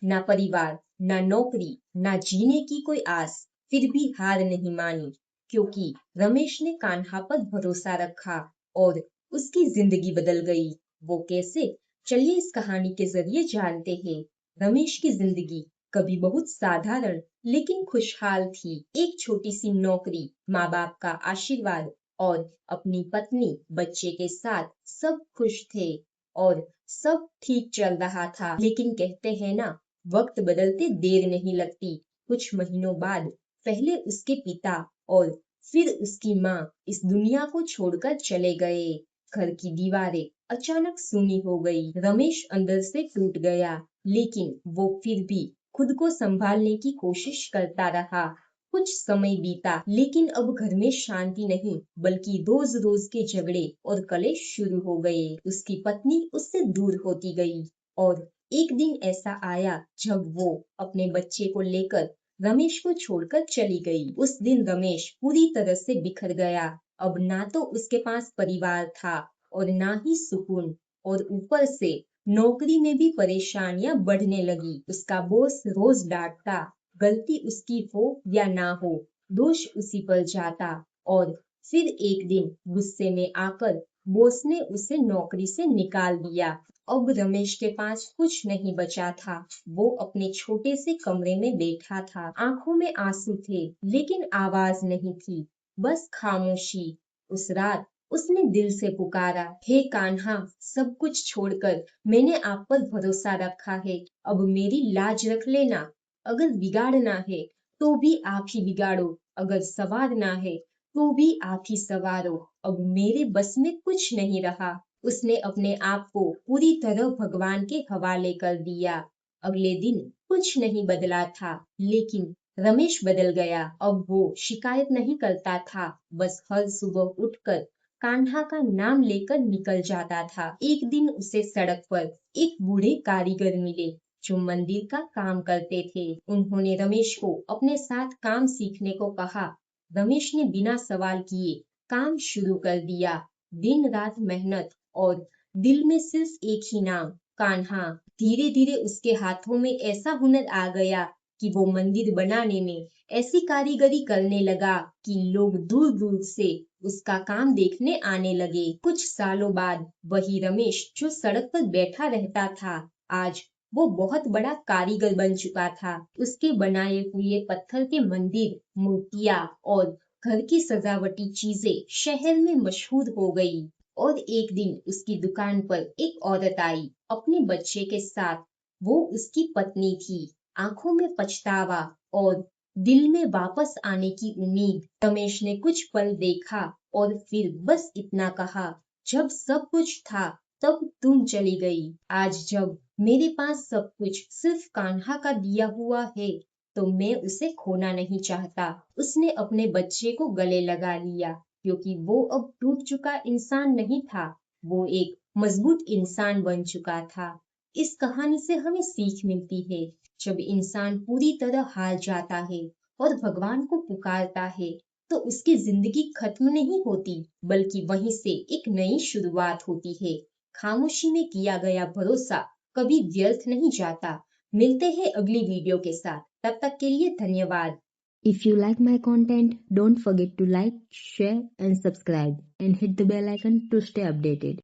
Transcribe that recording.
ना परिवार, ना नौकरी, ना जीने की कोई आस, फिर भी हार नहीं मानी, क्योंकि रमेश ने कान्हा पर भरोसा रखा और उसकी जिंदगी बदल गई। वो कैसे? चलिए इस कहानी के जरिए जानते हैं। रमेश की जिंदगी कभी बहुत साधारण लेकिन खुशहाल थी। एक छोटी सी नौकरी, माँ बाप का आशीर्वाद और अपनी पत्नी बच्चे के साथ सब खुश थे और सब ठीक चल रहा था। लेकिन कहते हैं ना, वक्त बदलते देर नहीं लगती। कुछ महीनों बाद पहले उसके पिता और फिर उसकी माँ इस दुनिया को छोड़कर चले गए। घर की दीवारें अचानक सूनी हो गई। रमेश अंदर से टूट गया, लेकिन वो फिर भी खुद को संभालने की कोशिश करता रहा। कुछ समय बीता, लेकिन अब घर में शांति नहीं, बल्कि रोज रोज के झगड़े और कलेश शुरू हो गए। उसकी पत्नी उससे दूर होती गई और एक दिन ऐसा आया जब वो अपने बच्चे को लेकर रमेश को छोड़कर चली गई। उस दिन रमेश पूरी तरह से बिखर गया। अब ना तो उसके पास परिवार था और ना ही सुकून, और ऊपर से नौकरी में भी परेशानियां बढ़ने लगी। उसका बॉस रोज डांटता, गलती उसकी हो या ना हो, दोष उसी पर जाता। और फिर एक दिन गुस्से में आकर बॉस ने उसे नौकरी से निकाल दिया। अब रमेश के पास कुछ नहीं बचा था। वो अपने छोटे से कमरे में बैठा था। आंखों में आंसू थे, लेकिन आवाज नहीं थी, बस खामोशी। उस रात उसने दिल से पुकारा, हे कान्हा, सब कुछ छोड़कर मैंने आप पर भरोसा रखा है, अब मेरी लाज रख लेना। अगर बिगाड़ना है तो भी आप ही बिगाड़ो, अगर संवारना है तो भी आप ही संवारो। अब मेरे बस में कुछ नहीं रहा। उसने अपने आप को पूरी तरह भगवान के हवाले कर दिया। अगले दिन कुछ नहीं बदला था, लेकिन रमेश बदल गया। अब वो शिकायत नहीं करता था, बस हर सुबह उठकर कान्हा का नाम लेकर निकल जाता था। एक दिन उसे सड़क पर एक बूढ़े कारीगर मिले जो मंदिर का काम करते थे। उन्होंने रमेश को अपने साथ काम सीखने को कहा। रमेश ने बिना सवाल किए काम शुरू कर दिया। दिन रात मेहनत और दिल में सिर्फ एक ही नाम, कान्हा। धीरे धीरे उसके हाथों में ऐसा हुनर आ गया कि वो मंदिर बनाने में ऐसी कारीगरी करने लगा कि लोग दूर दूर से उसका काम देखने आने लगे। कुछ सालों बाद वही रमेश जो सड़क पर बैठा रहता था, आज वो बहुत बड़ा कारीगर बन चुका था। उसके बनाए हुए पत्थर के मंदिर, मूर्तियां और घर की सजावटी चीजें शहर में मशहूर हो गई। और एक दिन उसकी दुकान पर एक औरत आई अपने बच्चे के साथ। वो उसकी पत्नी थी। आंखों में पछतावा और दिल में वापस आने की उम्मीद। रमेश ने कुछ पल देखा और फिर बस इतना कहा, जब सब कुछ था तब तुम चली गई। आज जब मेरे पास सब कुछ सिर्फ कान्हा का दिया हुआ है, तो मैं उसे खोना नहीं चाहता। उसने अपने बच्चे को गले लगा लिया, क्योंकि वो अब टूट चुका इंसान नहीं था, वो एक मजबूत इंसान बन चुका था। इस कहानी से हमें सीख मिलती है, जब इंसान पूरी तरह हार जाता है और भगवान को पुकारता है, तो उसकी जिंदगी खत्म नहीं होती, बल्कि वहीं से एक नई शुरुआत होती है। खामोशी में किया गया भरोसा कभी व्यर्थ नहीं जाता। मिलते हैं अगली वीडियो के साथ, तब तक के लिए धन्यवाद। If you like my content, don't forget to like, share and subscribe and hit the bell icon to stay updated.